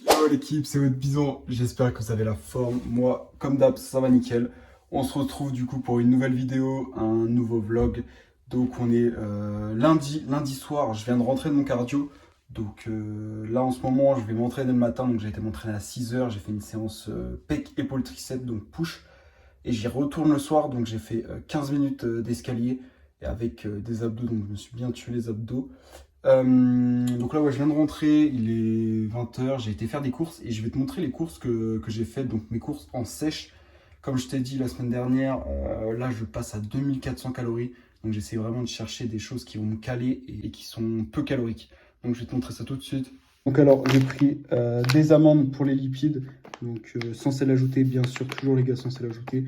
Yo l'équipe, c'est votre Bison, j'espère que vous avez la forme. Moi, comme d'hab, ça va nickel. On se retrouve du coup pour une nouvelle vidéo, un nouveau vlog. Donc on est lundi soir, je viens de rentrer de mon cardio. Donc là en ce moment, je vais m'entraîner le matin. Donc j'ai été m'entraîner à 6 h, j'ai fait une séance pec, épaule, triceps, donc push. Et j'y retourne le soir, donc j'ai fait 15 minutes d'escalier. Et avec des abdos, donc je me suis bien tué les abdos. Donc là, ouais, je viens de rentrer, il est 20 h, j'ai été faire des courses et je vais te montrer les courses que j'ai faites, donc mes courses en sèche. Comme je t'ai dit la semaine dernière, là je passe à 2400 calories, donc j'essaie vraiment de chercher des choses qui vont me caler et qui sont peu caloriques. Donc je vais te montrer ça tout de suite. Donc alors, j'ai pris des amandes pour les lipides, donc sans sel ajouté, bien sûr, toujours les gars sans sel ajouté.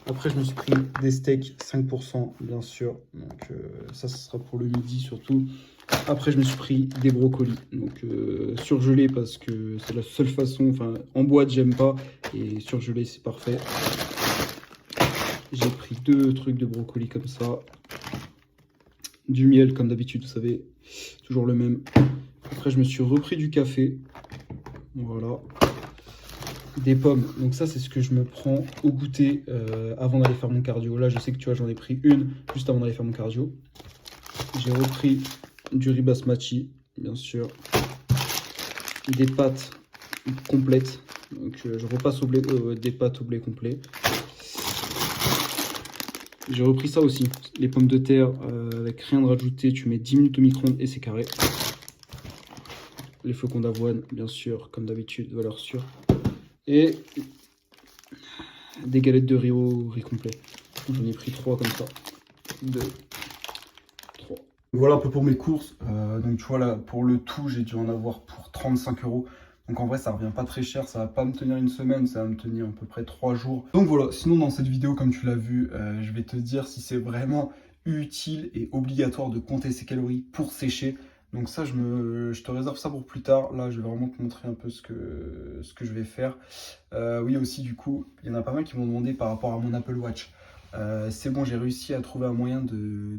Après, je me suis pris des steaks 5%, bien sûr, donc ça, ce sera pour le midi surtout. Après, je me suis pris des brocolis, donc surgelés parce que c'est la seule façon, enfin en boîte j'aime pas, et surgelé c'est parfait. J'ai pris 2 trucs de brocolis comme ça, du miel comme d'habitude, vous savez, toujours le même. Après, je me suis repris du café, voilà, des pommes, donc ça c'est ce que je me prends au goûter avant d'aller faire mon cardio. Là, je sais que tu vois, j'en ai pris une juste avant d'aller faire mon cardio. J'ai repris du riz basmati, bien sûr, des pâtes complètes, donc je repasse au blé, des pâtes au blé complet. J'ai repris ça aussi, les pommes de terre avec rien de rajouté, tu mets 10 minutes au micro-ondes et c'est carré. Les flocons d'avoine, bien sûr, comme d'habitude, valeur sûre. Et des galettes de riz au riz complet. J'en ai pris 3 comme ça. 2, 3. Voilà un peu pour mes courses. Donc tu vois là, pour le tout, j'ai dû en avoir pour 35 €. Donc en vrai, ça revient pas très cher. Ça va pas me tenir une semaine, ça va me tenir à peu près 3 jours. Donc voilà, sinon dans cette vidéo, comme tu l'as vu, je vais te dire si c'est vraiment utile et obligatoire de compter ses calories pour sécher. Donc ça, je te réserve ça pour plus tard. Là, je vais vraiment te montrer un peu ce que je vais faire. Oui, aussi, du coup, il y en a pas mal qui m'ont demandé par rapport à mon Apple Watch. C'est bon, j'ai réussi à trouver un moyen de me...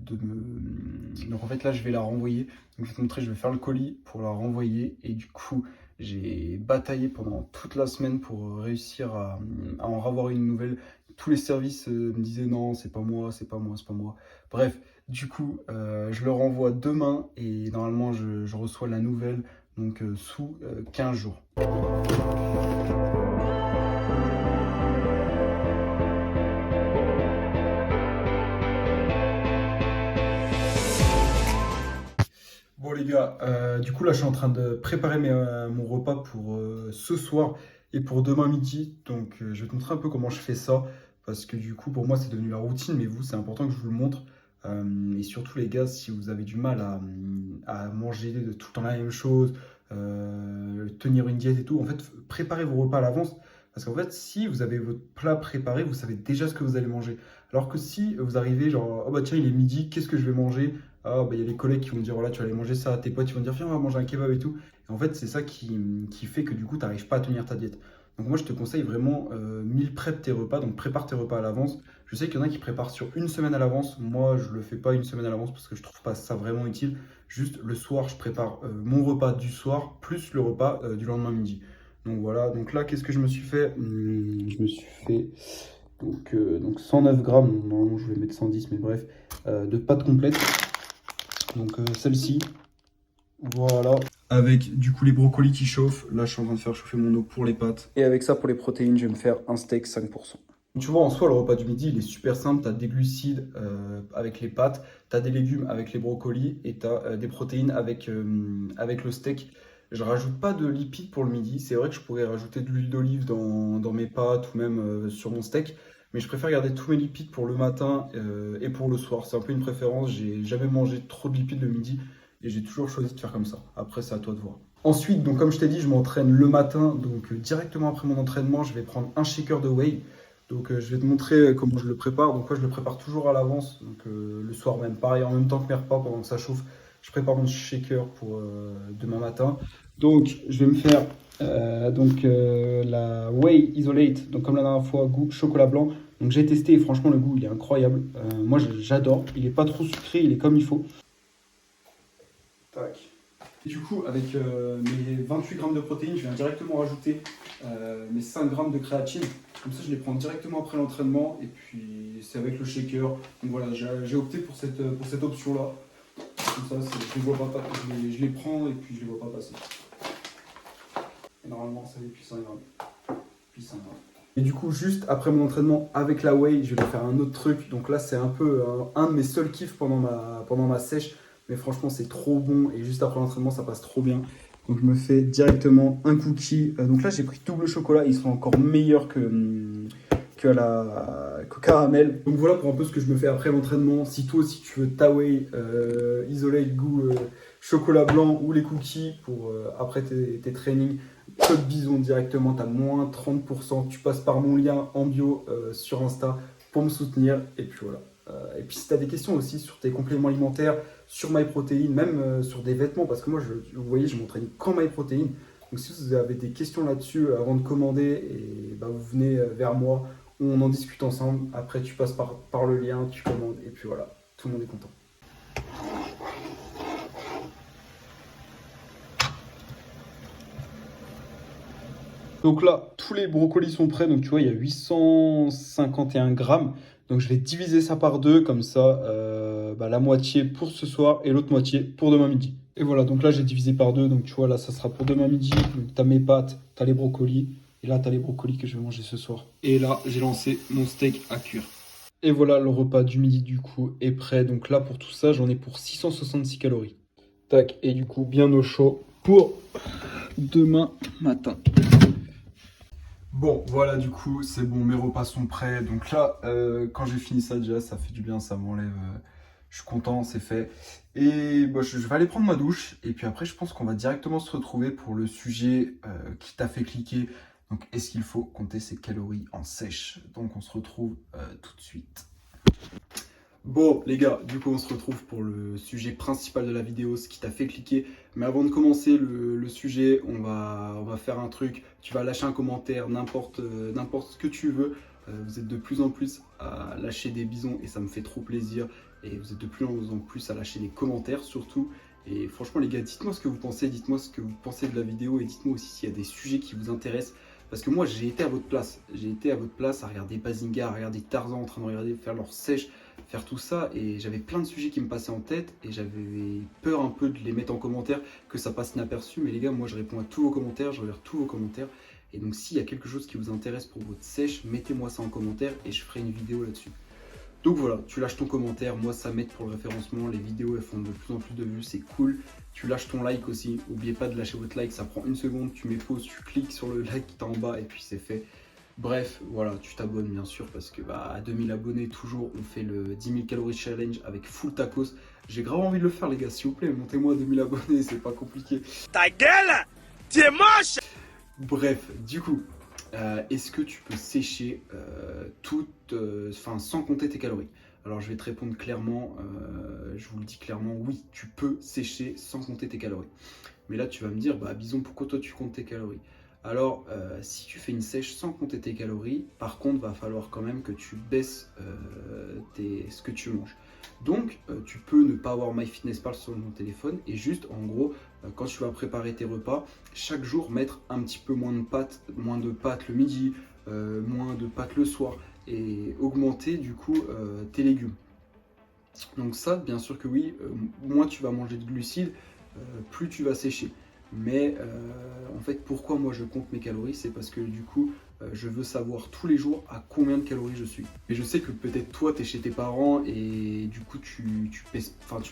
Donc en fait, là, je vais la renvoyer. Donc je vais te montrer, je vais faire le colis pour la renvoyer. Et du coup, j'ai bataillé pendant toute la semaine pour réussir à en avoir une nouvelle. Tous les services me disaient non, c'est pas moi, c'est pas moi, c'est pas moi. Bref, du coup, je le renvoie demain et normalement, je reçois la nouvelle donc sous 15 jours. Bon les gars, du coup là je suis en train de préparer mon repas pour ce soir et pour demain midi. Donc je vais te montrer un peu comment je fais ça. Parce que du coup pour moi c'est devenu la routine, mais vous c'est important que je vous le montre. Et surtout les gars, si vous avez du mal à manger de tout le temps la même chose, tenir une diète et tout, en fait préparez vos repas à l'avance. Parce qu'en fait si vous avez votre plat préparé, vous savez déjà ce que vous allez manger. Alors que si vous arrivez genre, oh bah tiens il est midi, qu'est-ce que je vais manger? Ah, bah, il y a les collègues qui vont dire, voilà, tu vas aller manger ça. Tes potes, ils vont dire, viens, on va manger un kebab et tout. Et en fait, c'est ça qui fait que du coup, tu n'arrives pas à tenir ta diète. Donc, moi, je te conseille vraiment meal prep tes repas. Donc, prépare tes repas à l'avance. Je sais qu'il y en a qui préparent sur une semaine à l'avance. Moi, je le fais pas une semaine à l'avance parce que je trouve pas ça vraiment utile. Juste le soir, je prépare mon repas du soir plus le repas du lendemain midi. Donc, voilà. Donc, là, qu'est-ce que je me suis fait? Je me suis fait donc 109 grammes. Normalement, je vais mettre 110, mais bref, de pâtes complètes. Donc celle-ci, voilà. Avec du coup les brocolis qui chauffent. Là, je suis en train de faire chauffer mon eau pour les pâtes. Et avec ça, pour les protéines, je vais me faire un steak 5%. Tu vois, en soi, le repas du midi, il est super simple. Tu as des glucides avec les pâtes, tu as des légumes avec les brocolis et tu as des protéines avec le steak. Je rajoute pas de lipides pour le midi. C'est vrai que je pourrais rajouter de l'huile d'olive dans mes pâtes ou même sur mon steak. Mais je préfère garder tous mes lipides pour le matin et pour le soir. C'est un peu une préférence. J'ai jamais mangé trop de lipides le midi et j'ai toujours choisi de faire comme ça. Après, c'est à toi de voir. Ensuite, donc comme je t'ai dit, je m'entraîne le matin. Donc directement après mon entraînement, je vais prendre un shaker de whey. Donc je vais te montrer comment je le prépare. Donc moi, je le prépare toujours à l'avance. Donc le soir même, pareil, en même temps que mes repas, pendant que ça chauffe, je prépare mon shaker pour demain matin. Donc je vais me faire la whey isolate. Donc comme la dernière fois, goût chocolat blanc. Donc j'ai testé et franchement le goût il est incroyable. Moi j'adore. Il est pas trop sucré, il est comme il faut. Tac. Et du coup, avec mes 28 grammes de protéines, je viens directement rajouter mes 5 grammes de créatine. Comme ça, je les prends directement après l'entraînement. Et puis, c'est avec le shaker. Donc voilà, j'ai opté pour cette option-là. Comme ça, je les vois pas, je les prends et puis je les vois pas passer. Et normalement, ça fait plus 100 grammes. Puis 100 grammes. Et du coup, juste après mon entraînement avec la whey, je vais faire un autre truc. Donc là, c'est un peu un de mes seuls kiffs pendant ma sèche. Mais franchement, c'est trop bon. Et juste après l'entraînement, ça passe trop bien. Donc je me fais directement un cookie. Donc là, j'ai pris double chocolat. Ils sont encore meilleurs qu'au caramel. Donc voilà pour un peu ce que je me fais après l'entraînement. Si toi aussi tu veux ta whey isolate goût chocolat blanc ou les cookies pour après tes trainings, code Bison directement, tu as moins 30%. Tu passes par mon lien en bio sur Insta pour me soutenir. Et puis voilà. Et puis si tu as des questions aussi sur tes compléments alimentaires, sur MyProtein, même sur des vêtements, parce que moi, vous voyez, je m'entraîne qu'en MyProtein. Donc si vous avez des questions là-dessus avant de commander, et bah, vous venez vers moi, on en discute ensemble. Après, tu passes par le lien, tu commandes, et puis voilà, tout le monde est content. Donc là, tous les brocolis sont prêts. Donc tu vois, il y a 851 grammes. Donc je vais diviser ça par deux, comme ça, bah, la moitié pour ce soir et l'autre moitié pour demain midi. Et voilà, donc là j'ai divisé par deux. Donc tu vois, là ça sera pour demain midi. Donc tu as mes pâtes, tu as les brocolis. Et là tu as les brocolis que je vais manger ce soir. Et là, j'ai lancé mon steak à cuire. Et voilà, le repas du midi du coup est prêt. Donc là, pour tout ça, j'en ai pour 666 calories. Tac, et du coup, bien au chaud pour demain matin. Bon, voilà, du coup, c'est bon, mes repas sont prêts. Donc là, quand j'ai fini ça, déjà, ça fait du bien, ça m'enlève. Je suis content, c'est fait. Et bah, je vais aller prendre ma douche. Et puis après, je pense qu'on va directement se retrouver pour le sujet qui t'a fait cliquer. Donc, est-ce qu'il faut compter ses calories en sèche? Donc, on se retrouve tout de suite. Bon les gars, du coup on se retrouve pour le sujet principal de la vidéo, ce qui t'a fait cliquer. Mais avant de commencer le sujet, on va faire un truc. Tu vas lâcher un commentaire, n'importe ce que tu veux. Vous êtes de plus en plus à lâcher des bisons et ça me fait trop plaisir. Et vous êtes de plus en plus à lâcher des commentaires surtout. Et franchement les gars, dites-moi ce que vous pensez, dites-moi ce que vous pensez de la vidéo et dites-moi aussi s'il y a des sujets qui vous intéressent. Parce que moi j'ai été à votre place. J'ai été à votre place à regarder Bazinga, à regarder Tarzan en train de regarder faire leur sèche, faire tout ça, et j'avais plein de sujets qui me passaient en tête et j'avais peur un peu de les mettre en commentaire, que ça passe inaperçu. Mais les gars, moi je réponds à tous vos commentaires, je regarde tous vos commentaires, et donc s'il y a quelque chose qui vous intéresse pour votre sèche, mettez-moi ça en commentaire et je ferai une vidéo là-dessus. Donc voilà, tu lâches ton commentaire, moi ça m'aide pour le référencement, les vidéos elles font de plus en plus de vues, c'est cool. Tu lâches ton like aussi, n'oubliez pas de lâcher votre like, ça prend une seconde, tu mets pause, tu cliques sur le like qui est en bas et puis c'est fait. Bref, voilà, tu t'abonnes bien sûr parce que bah, à 2000 abonnés, toujours, on fait le 10 000 calories challenge avec full tacos. J'ai grave envie de le faire les gars, s'il vous plaît, montez-moi à 2000 abonnés, c'est pas compliqué. Ta gueule, tu es moche. Bref, du coup, est-ce que tu peux sécher sans compter tes calories? Alors je vais te répondre clairement, je vous le dis clairement, oui, tu peux sécher sans compter tes calories. Mais là tu vas me dire, bah Bison, pourquoi toi tu comptes tes calories? Alors si tu fais une sèche sans compter tes calories, par contre va falloir quand même que tu baisses ce que tu manges. Donc tu peux ne pas avoir MyFitnessPal sur ton téléphone et juste en gros quand tu vas préparer tes repas, chaque jour mettre un petit peu moins de pâtes le midi, moins de pâtes le soir et augmenter du coup tes légumes. Donc ça bien sûr que oui, moins tu vas manger de glucides, plus tu vas sécher. Mais en fait, pourquoi moi je compte mes calories? C'est parce que du coup, je veux savoir tous les jours à combien de calories je suis. Et je sais que peut-être toi, tu es chez tes parents et du coup, tu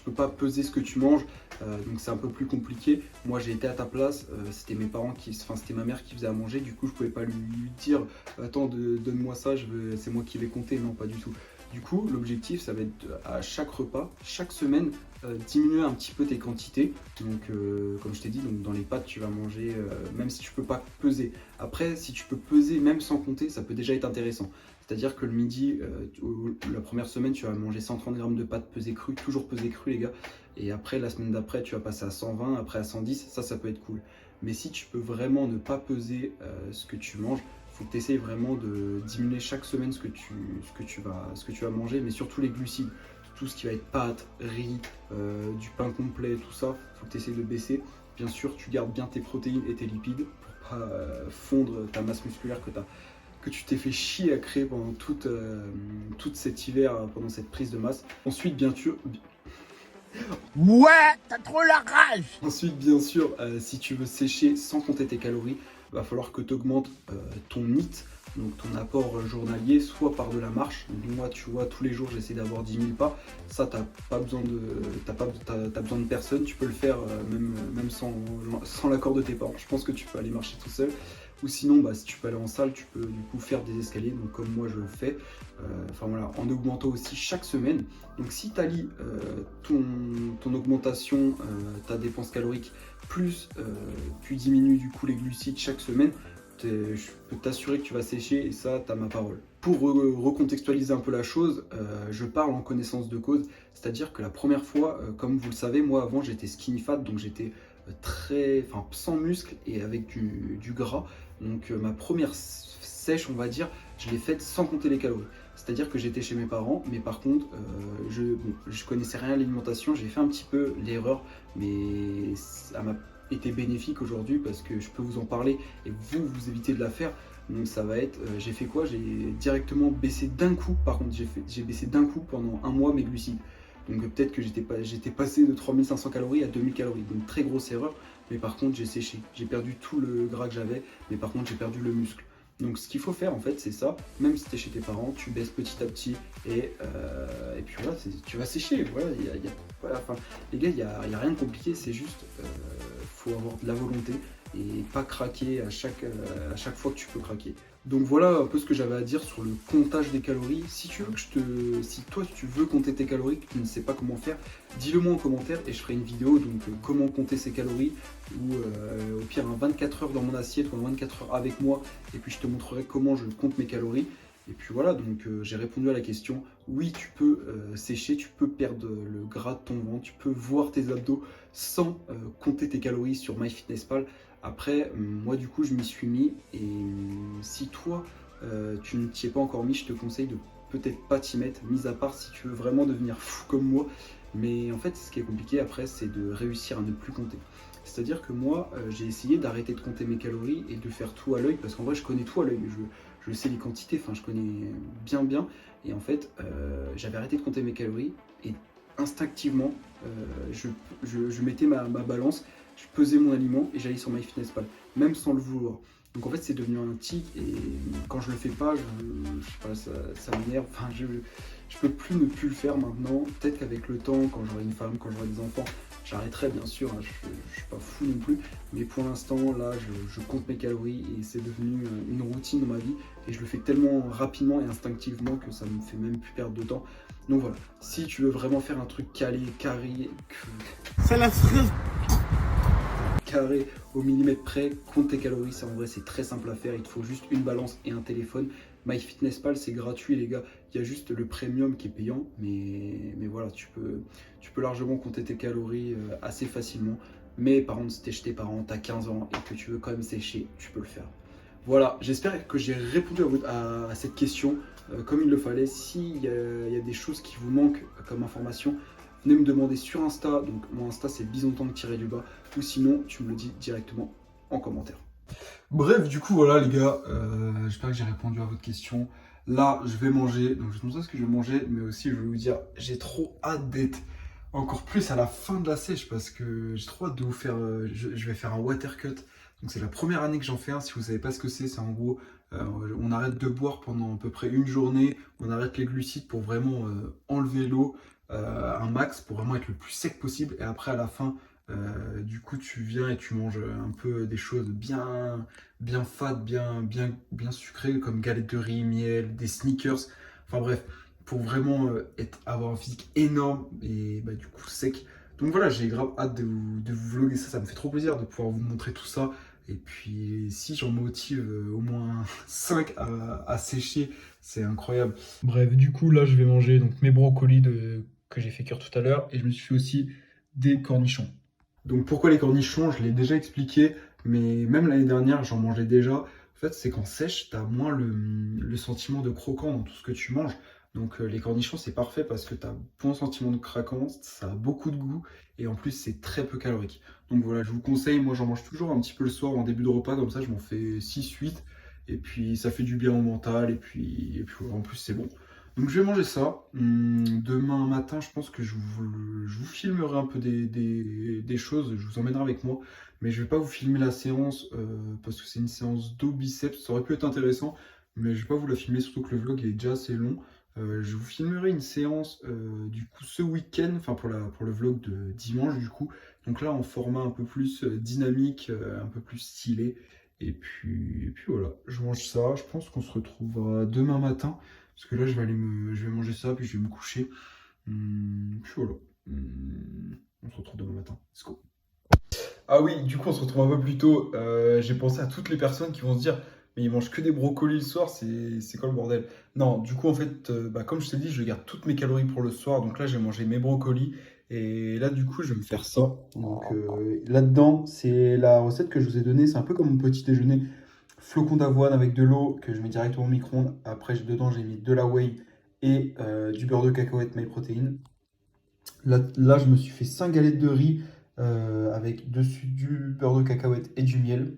peux pas peser ce que tu manges. Donc c'est un peu plus compliqué. Moi, j'ai été à ta place. C'était mes parents c'était ma mère qui faisait à manger. Du coup, je pouvais pas lui dire, attends, donne-moi ça, c'est moi qui vais compter. Non, pas du tout. Du coup, l'objectif, ça va être à chaque repas, chaque semaine, diminuer un petit peu tes quantités. Donc, comme je t'ai dit, donc dans les pâtes, tu vas manger, même si tu peux pas peser. Après, si tu peux peser, même sans compter, ça peut déjà être intéressant. C'est-à-dire que le midi, la première semaine, tu vas manger 130 grammes de pâtes pesées crues, toujours pesées crues, les gars. Et après, la semaine d'après, tu vas passer à 120, après à 110, ça peut être cool. Mais si tu peux vraiment ne pas peser ce que tu manges, il faut que tu essayes vraiment de diminuer chaque semaine ce que tu vas manger, mais surtout les glucides. Tout ce qui va être pâtes, riz, du pain complet, tout ça, il faut que tu essayes de baisser. Bien sûr, tu gardes bien tes protéines et tes lipides pour pas fondre ta masse musculaire que tu t'es fait chier à créer pendant tout cet hiver, pendant cette prise de masse. Ensuite, bien sûr, Ouais, t'as trop la rage. si tu veux sécher sans compter tes calories, il va falloir que tu augmentes ton NEAT, donc ton apport journalier, soit par de la marche. Donc moi, tu vois, tous les jours, j'essaie d'avoir 10 000 pas. Ça, t'as besoin de personne. Tu peux le faire même sans l'accord de tes parents. Je pense que tu peux aller marcher tout seul. Ou sinon, si tu peux aller en salle, tu peux du coup faire des escaliers, donc comme moi je le fais. Enfin voilà, en augmentant aussi chaque semaine. Donc si tu allies ton augmentation, ta dépense calorique, plus tu diminues du coup les glucides chaque semaine, je peux t'assurer que tu vas sécher et ça, tu as ma parole. Pour recontextualiser un peu la chose, je parle en connaissance de cause, c'est-à-dire que la première fois, comme vous le savez, moi avant j'étais skinny fat, donc j'étais sans muscle et avec du gras. Donc ma première sèche, on va dire, je l'ai faite sans compter les calories. C'est-à-dire que j'étais chez mes parents, mais par contre, je connaissais rien à l'alimentation, j'ai fait un petit peu l'erreur, mais ça m'a été bénéfique aujourd'hui parce que je peux vous en parler et vous évitez de la faire. Donc ça va être, j'ai fait quoi? J'ai directement baissé d'un coup, par contre j'ai baissé d'un coup pendant un mois mes glucides. Donc peut-être que j'étais passé de 3500 calories à 2000 calories, donc très grosse erreur, mais par contre j'ai séché, j'ai perdu tout le gras que j'avais, mais par contre j'ai perdu le muscle. Donc ce qu'il faut faire en fait c'est ça, même si tu es chez tes parents, tu baisses petit à petit et puis voilà, tu vas sécher. Voilà, voilà, enfin, les gars, il n'y a rien de compliqué, c'est juste faut avoir de la volonté et pas craquer à chaque fois que tu peux craquer. Donc voilà un peu ce que j'avais à dire sur le comptage des calories. Si toi tu veux compter tes calories, que tu ne sais pas comment faire, dis-le moi en commentaire et je ferai une vidéo donc comment compter ses calories ou au pire un 24 heures dans mon assiette ou un 24 heures avec moi et puis je te montrerai comment je compte mes calories. Et puis voilà, donc j'ai répondu à la question. Oui, tu peux sécher, tu peux perdre le gras de ton ventre, tu peux voir tes abdos sans compter tes calories sur MyFitnessPal. Après, moi du coup, je m'y suis mis et si toi, tu ne t'y es pas encore mis, je te conseille de peut-être pas t'y mettre, mis à part si tu veux vraiment devenir fou comme moi. Mais en fait, ce qui est compliqué après, c'est de réussir à ne plus compter. C'est-à-dire que moi, j'ai essayé d'arrêter de compter mes calories et de faire tout à l'œil, parce qu'en vrai, je connais tout à l'œil. Je sais les quantités, enfin, je connais bien. Et en fait, j'avais arrêté de compter mes calories et instinctivement, je mettais ma balance, je pesais mon aliment et j'allais sur MyFitnessPal, même sans le vouloir. Donc en fait, c'est devenu un tic et quand je le fais pas, je sais pas, ça m'énerve. Enfin, je peux plus ne plus le faire maintenant. Peut-être qu'avec le temps, quand j'aurai une femme, quand j'aurai des enfants, j'arrêterai bien sûr. Hein, je suis pas fou non plus. Mais pour l'instant, là, je compte mes calories et c'est devenu une routine dans ma vie. Et je le fais tellement rapidement et instinctivement que ça me fait même plus perdre de temps. Donc voilà, si tu veux vraiment faire un truc calé, carré, C'est la cerise. carré au millimètre près, compte tes calories, ça en vrai c'est très simple à faire, il te faut juste une balance et un téléphone. MyFitnessPal c'est gratuit les gars, il y a juste le premium qui est payant, mais voilà, tu peux largement compter tes calories assez facilement. Mais par contre si t'es chez tes parents, t'as 15 ans et que tu veux quand même sécher, tu peux le faire. Voilà, j'espère que j'ai répondu à cette question comme il le fallait. S'il y a des choses qui vous manquent comme information, venez me demander sur Insta. Donc mon Insta c'est bisontank-du-bas. Ou sinon, tu me le dis directement en commentaire. Bref, du coup, voilà les gars. J'espère que j'ai répondu à votre question. Là, je vais manger. Donc je vais te montrer ce que je vais manger. Mais aussi, je vais vous dire, j'ai trop hâte d'être encore plus à la fin de la sèche parce que j'ai trop hâte de vous faire. Je vais faire un water cut. Donc c'est la première année que j'en fais un. Si vous savez pas ce que c'est en gros, on arrête de boire pendant à peu près une journée. On arrête les glucides pour vraiment enlever l'eau un max pour vraiment être le plus sec possible. Et après à la fin, du coup tu viens et tu manges un peu des choses bien fades, bien sucrées comme galettes de riz, miel, des sneakers. Enfin bref, pour vraiment avoir un physique énorme et du coup sec. Donc voilà, j'ai grave hâte de vous vlogger ça, ça me fait trop plaisir de pouvoir vous montrer tout ça. Et puis si j'en motive au moins 5 à sécher, c'est incroyable. Bref, du coup là je vais manger donc mes brocolis que j'ai fait cuire tout à l'heure et je me suis fait aussi des cornichons. Donc pourquoi les cornichons, je l'ai déjà expliqué, mais même l'année dernière j'en mangeais déjà. En fait c'est qu'en sèche, tu as moins le sentiment de croquant dans tout ce que tu manges. Donc les cornichons, c'est parfait parce que tu as un bon sentiment de craquant, ça a beaucoup de goût et en plus c'est très peu calorique. Donc voilà, je vous conseille, moi j'en mange toujours un petit peu le soir en début de repas, comme ça je m'en fais 6-8 et puis ça fait du bien au mental et puis voilà, en plus c'est bon. Donc je vais manger ça. Demain matin, je pense que je vous filmerai un peu des choses, je vous emmènerai avec moi. Mais je vais pas vous filmer la séance parce que c'est une séance dos biceps. Ça aurait pu être intéressant, mais je vais pas vous la filmer, surtout que le vlog il est déjà assez long. Je vous filmerai une séance du coup ce week-end, enfin pour le vlog de dimanche du coup. Donc là en format un peu plus dynamique, un peu plus stylé. Et puis voilà, je mange ça. Je pense qu'on se retrouvera demain matin. Parce que là, je vais manger ça, puis je vais me coucher. Puis voilà. On se retrouve demain matin. Let's go. Ah oui, du coup, on se retrouve un peu plus tôt. J'ai pensé à toutes les personnes qui vont se dire, mais ils mangent que des brocolis le soir, c'est quoi le bordel? Non, du coup, en fait, comme je t'ai dit, je garde toutes mes calories pour le soir. Donc là, j'ai mangé mes brocolis. Et là, du coup, je vais me faire ça. Donc là-dedans, c'est la recette que je vous ai donnée. C'est un peu comme mon petit déjeuner. Flocons d'avoine avec de l'eau que je mets directement au micro-ondes. Après, dedans, j'ai mis de la whey et du beurre de cacahuète MyProtein. Là, je me suis fait 5 galettes de riz avec dessus du beurre de cacahuète et du miel.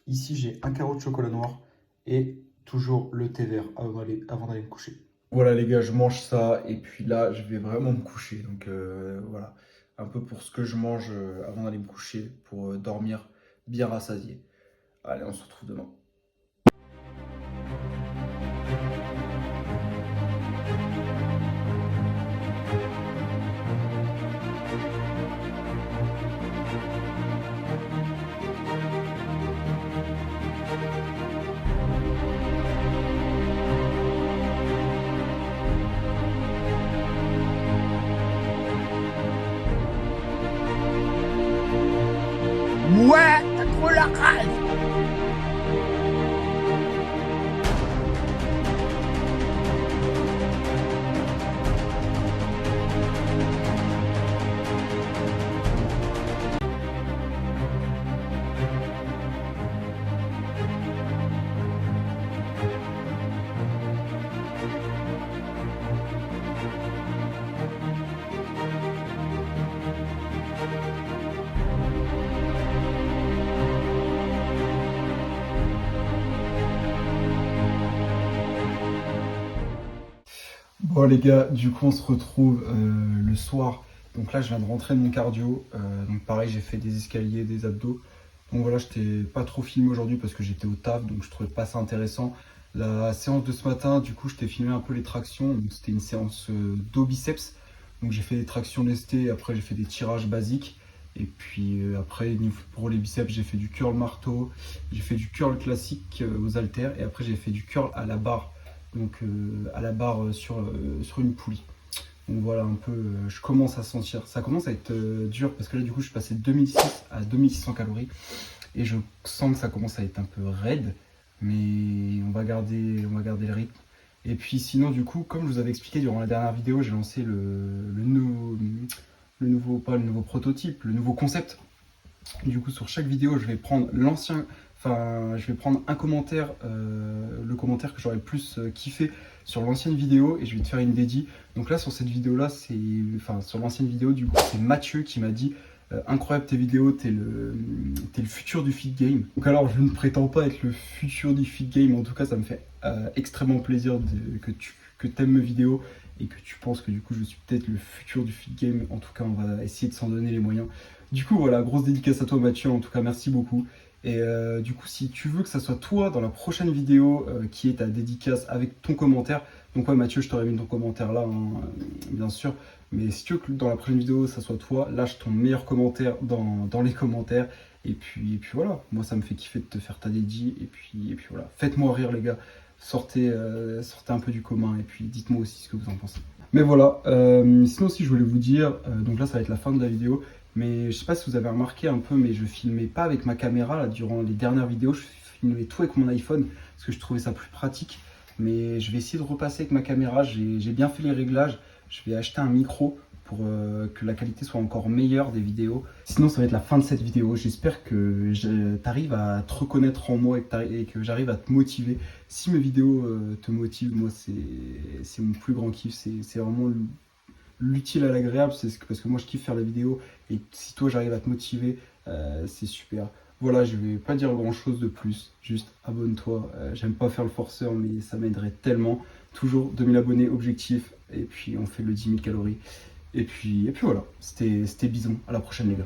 Ici, j'ai un carreau de chocolat noir et toujours le thé vert avant d'aller me coucher. Voilà les gars, je mange ça et puis là, je vais vraiment me coucher. Donc voilà, un peu pour ce que je mange avant d'aller me coucher pour dormir bien rassasié. Allez, on se retrouve demain. Ouais, t'as trop la rage. Bon les gars, du coup on se retrouve le soir. Donc là je viens de rentrer de mon cardio. Donc pareil j'ai fait des escaliers, des abdos. Donc voilà, je t'ai pas trop filmé aujourd'hui parce que j'étais au taf, donc je trouvais pas ça intéressant. La séance de ce matin, du coup je t'ai filmé un peu les tractions. Donc c'était une séance dos biceps. Donc j'ai fait des tractions lestées, après j'ai fait des tirages basiques. Et puis après pour les biceps j'ai fait du curl marteau, j'ai fait du curl classique aux haltères et après j'ai fait du curl à la barre. Donc à la barre sur une poulie. Donc voilà un peu, je commence à sentir, ça commence à être dur parce que là du coup je suis passé de 2006 à 2600 calories et je sens que ça commence à être un peu raide, mais on va garder le rythme. Et puis sinon du coup, comme je vous avais expliqué durant la dernière vidéo, j'ai lancé pas le nouveau prototype, le nouveau concept. Du coup sur chaque vidéo je vais prendre je vais prendre un commentaire, le commentaire que j'aurais le plus kiffé sur l'ancienne vidéo et je vais te faire une dédie. Donc là sur cette vidéo là, sur l'ancienne vidéo du coup c'est Mathieu qui m'a dit incroyable tes vidéos, t'es le futur du fit game. Donc alors je ne prétends pas être le futur du fit game, en tout cas ça me fait extrêmement plaisir que tu aimes mes vidéos et que tu penses que du coup je suis peut-être le futur du fit game. En tout cas on va essayer de s'en donner les moyens. Du coup voilà, grosse dédicace à toi Mathieu, en tout cas merci beaucoup. Et du coup, si tu veux que ça soit toi dans la prochaine vidéo qui est ta dédicace avec ton commentaire, donc ouais Mathieu, je t'aurais mis ton commentaire là, hein, bien sûr. Mais si tu veux que dans la prochaine vidéo, ça soit toi, lâche ton meilleur commentaire dans les commentaires. Et puis voilà, moi ça me fait kiffer de te faire ta dédie. Et puis voilà, faites-moi rire les gars, sortez un peu du commun et puis dites-moi aussi ce que vous en pensez. Mais voilà, sinon aussi je voulais vous dire, donc là ça va être la fin de la vidéo. Mais je sais pas si vous avez remarqué un peu, mais je filmais pas avec ma caméra là durant les dernières vidéos. Je filmais tout avec mon iPhone parce que je trouvais ça plus pratique. Mais je vais essayer de repasser avec ma caméra. J'ai bien fait les réglages. Je vais acheter un micro pour que la qualité soit encore meilleure des vidéos. Sinon, ça va être la fin de cette vidéo. J'espère que tu arrives à te reconnaître en moi et que j'arrive à te motiver. Si mes vidéos te motivent, moi, c'est mon plus grand kiff. C'est vraiment l'utile à l'agréable, parce que moi, je kiffe faire la vidéo. Et si toi, j'arrive à te motiver, c'est super. Voilà, je vais pas dire grand chose de plus, juste abonne-toi. J'aime pas faire le forceur, mais ça m'aiderait tellement. Toujours 2000 abonnés, objectif, et puis on fait le 10 000 calories. Et puis voilà, c'était Bison. À la prochaine, les gars.